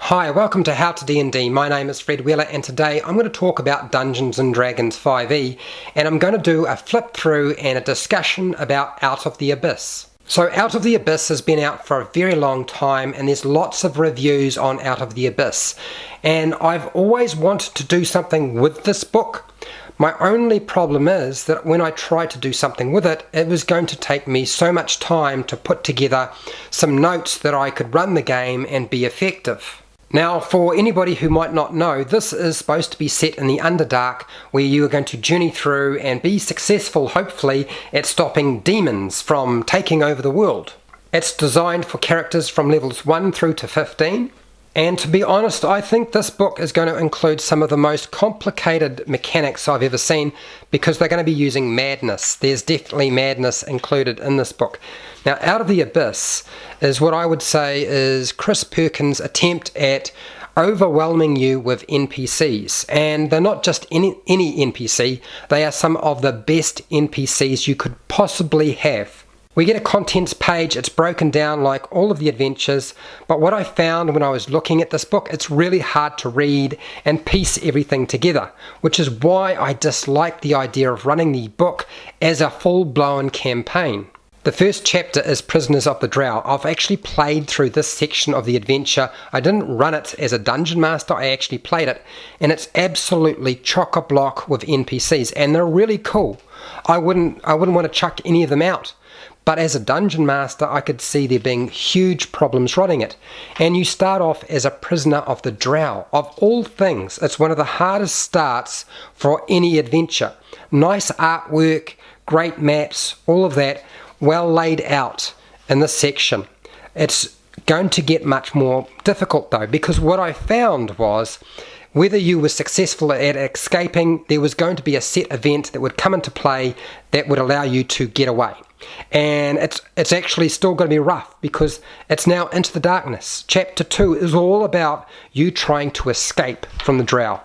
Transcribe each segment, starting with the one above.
Hi, welcome to HowtoDandD. My name is Fred Wheeler and today I'm going to talk about Dungeons & Dragons 5e and I'm going to do a flip through and a discussion about Out of the Abyss. So Out of the Abyss has been out for a very long time and there's lots of reviews on Out of the Abyss, and I've always wanted to do something with this book. My only problem is that when I tried to do something with it, it was going to take me so much time to put together some notes that I could run the game and be effective. Now, for anybody who might not know, this is supposed to be set in the Underdark, where you are going to journey through and be successful, hopefully, at stopping demons from taking over the world. It's designed for characters from levels 1 through to 15. And to be honest, I think this book is going to include some of the most complicated mechanics I've ever seen, because they're going to be using madness. There's definitely madness included in this book. Now, Out of the Abyss is what I would say is Chris Perkins' attempt at overwhelming you with NPCs. And they're not just any NPC, they are some of the best NPCs you could possibly have. We get a contents page, it's broken down like all of the adventures, but what I found when I was looking at this book, it's really hard to read and piece everything together, which is why I dislike the idea of running the book as a full-blown campaign. The first chapter is Prisoners of the Drow. I've actually played through this section of the adventure. I didn't run it as a dungeon master, I actually played it, and it's absolutely chock-a-block with NPCs, and they're really cool. I wouldn't want to chuck any of them out. But as a dungeon master, I could see there being huge problems running it. And you start off as a prisoner of the Drow. Of all things, it's one of the hardest starts for any adventure. Nice artwork, great maps, all of that, well laid out in this section. It's going to get much more difficult though, because what I found was whether you were successful at escaping, there was going to be a set event that would come into play that would allow you to get away. And it's actually still going to be rough because it's now into the darkness. Chapter 2 is all about you trying to escape from the Drow.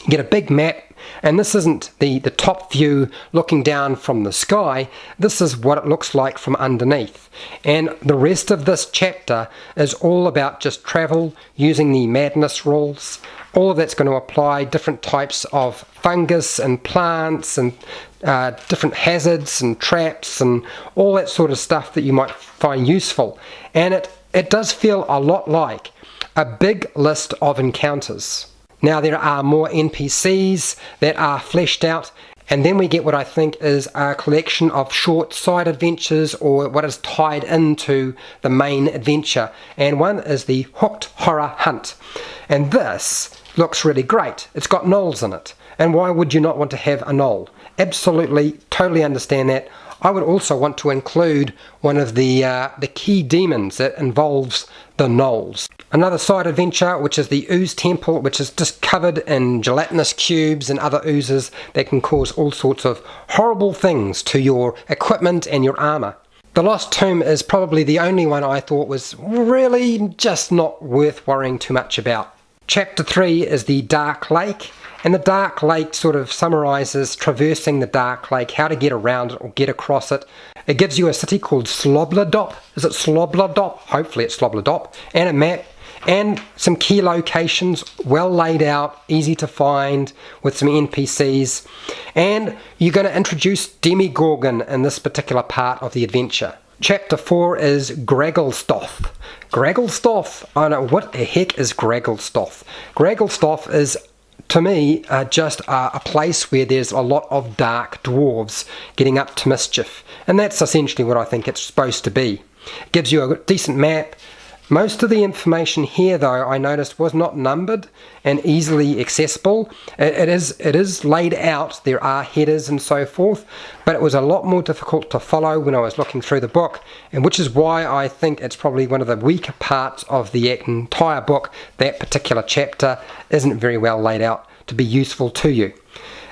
You get a big map, and this isn't the top view looking down from the sky. This is what it looks like from underneath. And the rest of this chapter is all about just travel, using the madness rules. All of that's going to apply different types of fungus and plants and different hazards and traps and all that sort of stuff that you might find useful. And it does feel a lot like a big list of encounters. Now, there are more NPCs that are fleshed out, and then we get what I think is a collection of short side adventures, or what is tied into the main adventure. And one is the Hooked Horror Hunt. And this looks really great. It's got gnolls in it. And why would you not want to have a gnoll? Absolutely, totally understand that. I would also want to include one of the key demons that involves the gnolls. Another side adventure, which is the Oozing Temple, which is just covered in gelatinous cubes and other oozes that can cause all sorts of horrible things to your equipment and your armor. The Lost Tomb is probably the only one I thought was really just not worth worrying too much about. Chapter 3 is the Darklake, and the Darklake sort of summarizes traversing the Darklake, how to get around it or get across it. It gives you a city called Sloobludop. Is it Sloobludop? Hopefully it's Sloobludop. And a map, and some key locations, well laid out, easy to find, with some NPCs. And you're going to introduce Demogorgon in this particular part of the adventure. Chapter 4 is Gracklstugh. Gracklstugh? I know, what the heck is Gracklstugh? Gracklstugh is, to me, just a place where there's a lot of dark dwarves getting up to mischief. And that's essentially what I think it's supposed to be. It gives you a decent map. Most of the information here, though, I noticed was not numbered and easily accessible. It is laid out, there are headers and so forth, but it was a lot more difficult to follow when I was looking through the book, and which is why I think it's probably one of the weaker parts of the entire book. That particular chapter isn't very well laid out to be useful to you.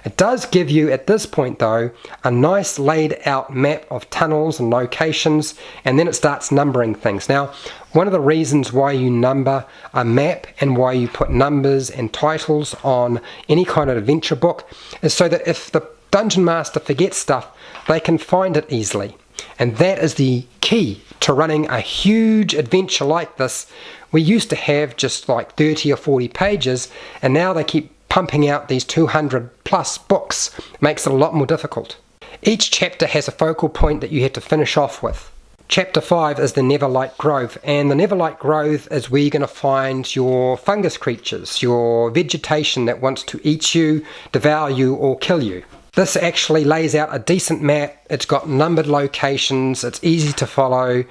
It does give you, at this point though, a nice laid out map of tunnels and locations, and then it starts numbering things. Now, one of the reasons why you number a map and why you put numbers and titles on any kind of adventure book is so that if the dungeon master forgets stuff, they can find it easily. And that is the key to running a huge adventure like this. We used to have just like 30 or 40 pages, and now they keep pumping out these 200 plus books. It makes it a lot more difficult. Each chapter has a focal point that you have to finish off with. Chapter 5 is the Neverlight Grove, and the Neverlight Grove is where you're going to find your fungus creatures, your vegetation that wants to eat you, devour you, or kill you. This actually lays out a decent map. It's got numbered locations, it's easy to follow.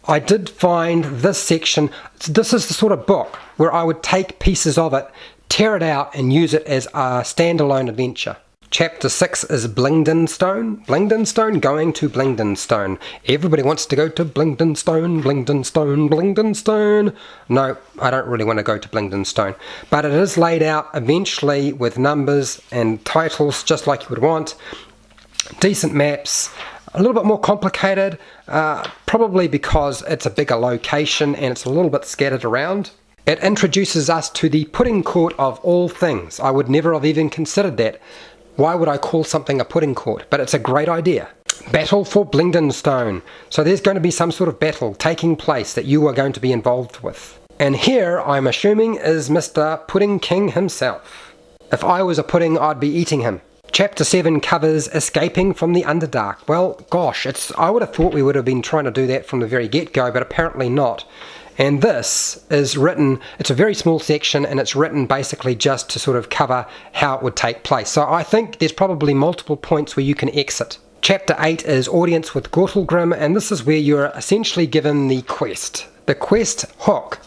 I did find this section, this is the sort of book where I would take pieces of it, tear it out, and use it as a standalone adventure. Chapter 6 is Blingdenstone. Blingdenstone, going to Blingdenstone. Everybody wants to go to Blingdenstone, Blingdenstone, Blingdenstone. No, I don't really want to go to Blingdenstone. But it is laid out eventually with numbers and titles just like you would want. Decent maps. A little bit more complicated, probably because it's a bigger location and it's a little bit scattered around. It introduces us to the pudding court of all things. I would never have even considered that. Why would I call something a pudding court? But it's a great idea. Battle for Blingdenstone. So there's going to be some sort of battle taking place that you are going to be involved with. And here, I'm assuming, is Mr. Pudding King himself. If I was a pudding, I'd be eating him. Chapter 7 covers escaping from the Underdark. Well, gosh, I would have thought we would have been trying to do that from the very get-go, but apparently not. And this is written, it's a very small section, and it's written basically just to sort of cover how it would take place. So I think there's probably multiple points where you can exit. Chapter 8 is Audience with Gautlgrym, and this is where you're essentially given the quest. The quest hook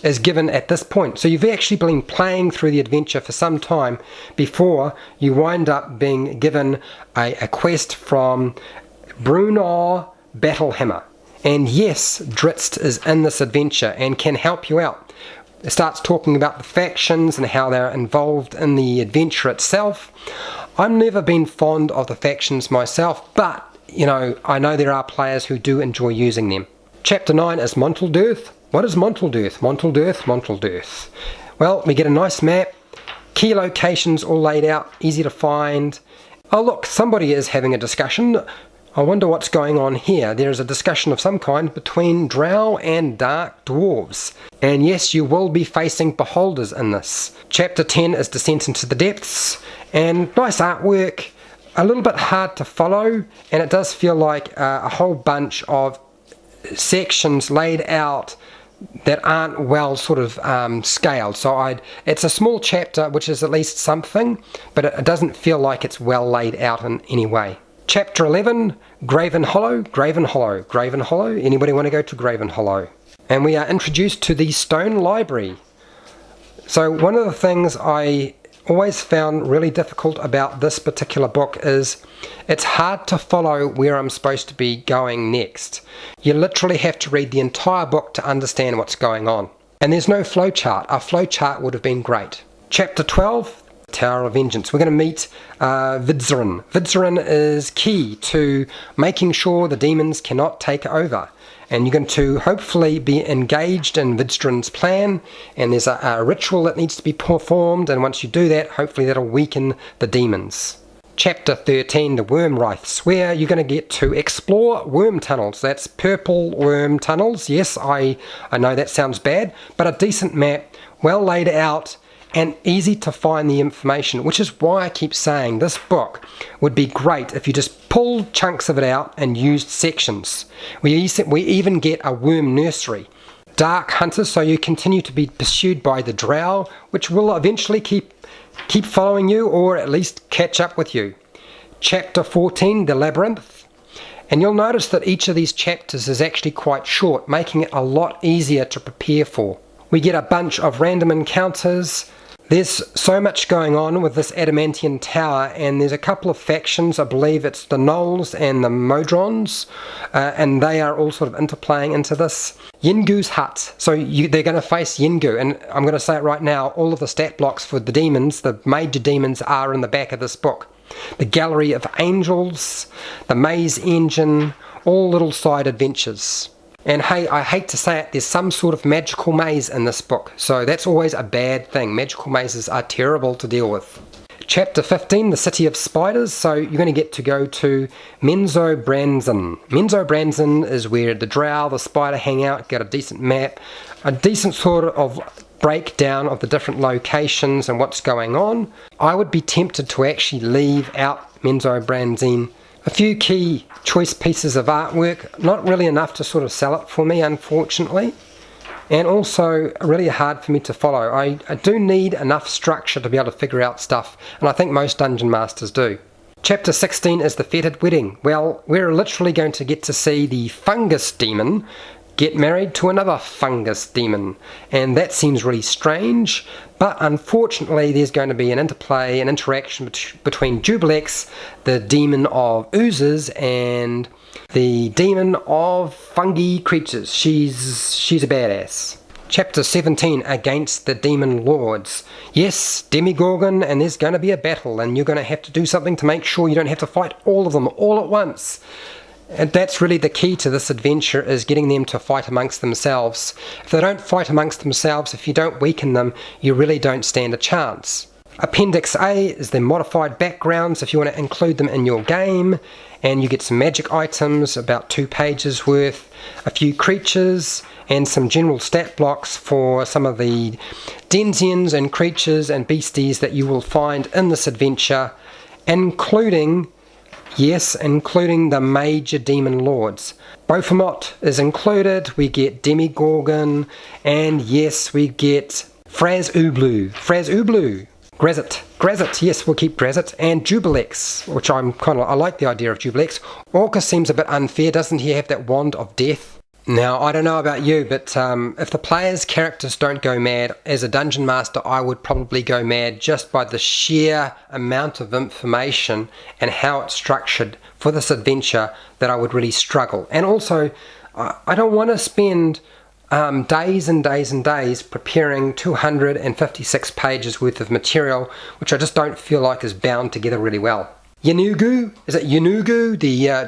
is given at this point. So you've actually been playing through the adventure for some time before you wind up being given a quest from Brunor Battlehammer. And yes, Drizzt is in this adventure and can help you out. It starts talking about the factions and how they're involved in the adventure itself. I've never been fond of the factions myself, but, you know, I know there are players who do enjoy using them. Chapter 9 is Montledirth. What is Montledirth? Montledirth. Well, we get a nice map, key locations all laid out, easy to find. Oh look, somebody is having a discussion. I wonder what's going on here. There is a discussion of some kind between drow and dark dwarves. And yes, you will be facing beholders in this. Chapter 10 is Descent into the Depths. And nice artwork, a little bit hard to follow, and it does feel like a whole bunch of sections laid out that aren't well sort of scaled. So it's a small chapter, which is at least something, but it doesn't feel like it's well laid out in any way. Chapter 11, Graven Hollow. Anybody want to go to Graven Hollow? And we are introduced to the Stone Library. So one of the things I always found really difficult about this particular book is it's hard to follow where I'm supposed to be going next. You literally have to read the entire book to understand what's going on. And there's no flowchart. A flowchart would have been great. Chapter 12, Tower of Vengeance. We're going to meet Vidzerin. Vidzerin is key to making sure the demons cannot take over. And you're going to hopefully be engaged in Vidzerin's plan, and there's a ritual that needs to be performed, and once you do that, hopefully that'll weaken the demons. Chapter 13, the Wormwraiths, where you're going to get to explore worm tunnels. That's purple worm tunnels. Yes, I know that sounds bad, but a decent map, well laid out, and easy to find the information, which is why I keep saying this book would be great if you just pulled chunks of it out and used sections. We even get a worm nursery. Dark Hunters, so you continue to be pursued by the drow, which will eventually keep following you, or at least catch up with you. Chapter 14, the Labyrinth. And you'll notice that each of these chapters is actually quite short, making it a lot easier to prepare for. We get a bunch of random encounters. There's so much going on with this Adamantian tower, and there's a couple of factions. I believe it's the Gnolls and the Modrons, and they are all sort of interplaying into this. Yeenoghu's hut. So they're going to face Yeenoghu, and I'm going to say it right now, all of the stat blocks for the demons, the major demons, are in the back of this book. The Gallery of Angels, the Maze Engine, all little side adventures. And hey, I hate to say it, there's some sort of magical maze in this book, so that's always a bad thing. Magical mazes are terrible to deal with. Chapter 15, the City of Spiders. So you're going to get to go to Menzoberranzan. Menzoberranzan is where the drow, the spider hang out, get a decent map, a decent sort of breakdown of the different locations and what's going on. I would be tempted to actually leave out Menzoberranzan. A few key choice pieces of artwork, not really enough to sort of sell it for me, unfortunately. And also really hard for me to follow. I do need enough structure to be able to figure out stuff, and I think most dungeon masters do. Chapter 16 is the Fetid Wedding. Well, we're literally going to get to see the fungus demon get married to another fungus demon, and that seems really strange, but unfortunately there's going to be an interplay, an interaction between Jubilex, the demon of oozes, and the demon of fungi creatures. She's a badass. Chapter 17, Against the Demon Lords. Yes, Demigorgon, and there's going to be a battle, and you're going to have to do something to make sure you don't have to fight all of them all at once. And that's really the key to this adventure, is getting them to fight amongst themselves. If they don't fight amongst themselves, if you don't weaken them, you really don't stand a chance. Appendix A is the modified backgrounds if you want to include them in your game, and you get some magic items, about 2 pages worth, a few creatures, and some general stat blocks for some of the denizens and creatures and beasties that you will find in this adventure, including the major demon lords. Baphomet is included, we get Demigorgon, and yes, we get Fraz-Ublu, Grazit, yes, we'll keep Grazit, and Jubilex, which I like the idea of Jubilex. Orcus seems a bit unfair, doesn't he have that wand of death? Now, I don't know about you, but if the players' characters don't go mad, as a dungeon master I would probably go mad just by the sheer amount of information and how it's structured for this adventure, that I would really struggle. And also, I don't want to spend days and days and days preparing 256 pages worth of material, which I just don't feel like is bound together really well. Yeenoghu, is it Yeenoghu,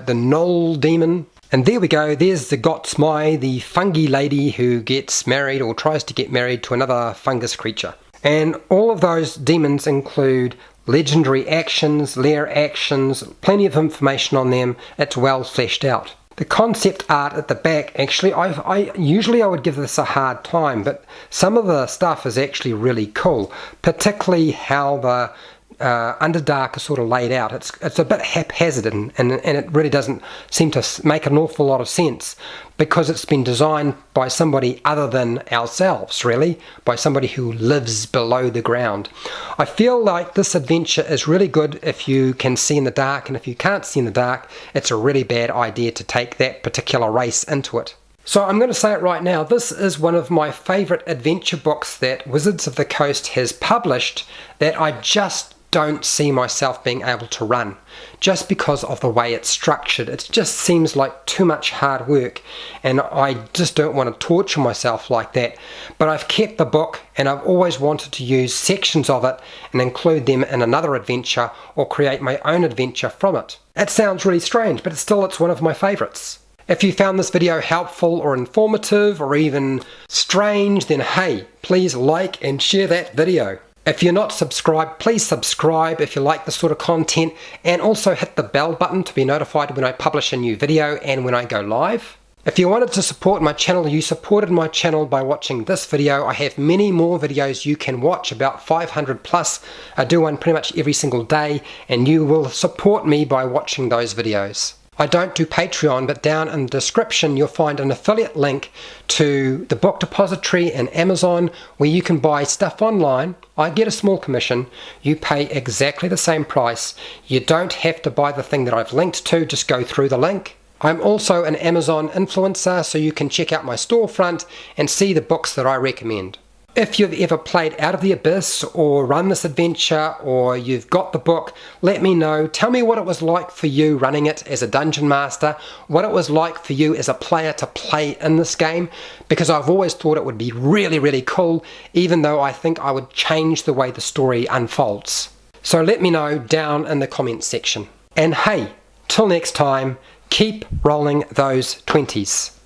the Knoll demon? And there we go, there's the Gautlgrym, the fungi lady who gets married or tries to get married to another fungus creature. And all of those demons include legendary actions, lair actions, plenty of information on them. It's well fleshed out. The concept art at the back, actually, I usually would give this a hard time, but some of the stuff is actually really cool, particularly how the Underdark is sort of laid out. It's a bit haphazard, and it really doesn't seem to make an awful lot of sense, because it's been designed by somebody other than ourselves, really, by somebody who lives below the ground. I feel like this adventure is really good if you can see in the dark, and if you can't see in the dark, it's a really bad idea to take that particular race into it. So I'm going to say it right now, this is one of my favourite adventure books that Wizards of the Coast has published that I just don't see myself being able to run, just because of the way it's structured. It just seems like too much hard work, and I just don't want to torture myself like that. But I've kept the book, and I've always wanted to use sections of it and include them in another adventure, or create my own adventure from it. It sounds really strange, but it's one of my favourites. If you found this video helpful or informative or even strange, then hey, please like and share that video. If you're not subscribed, please subscribe if you like this sort of content, and also hit the bell button to be notified when I publish a new video and when I go live. If you wanted to support my channel, you supported my channel by watching this video. I have many more videos you can watch, about 500 plus. I do one pretty much every single day, and you will support me by watching those videos. I don't do Patreon, but down in the description you'll find an affiliate link to the book depository and Amazon, where you can buy stuff online. I get a small commission. You pay exactly the same price. You don't have to buy the thing that I've linked to, just go through the link. I'm also an Amazon influencer, so you can check out my storefront and see the books that I recommend. If you've ever played Out of the Abyss or run this adventure, or you've got the book, let me know. Tell me what it was like for you running it as a dungeon master, what it was like for you as a player to play in this game, because I've always thought it would be really, really cool, even though I think I would change the way the story unfolds. So let me know down in the comments section. And hey, till next time, keep rolling those 20s.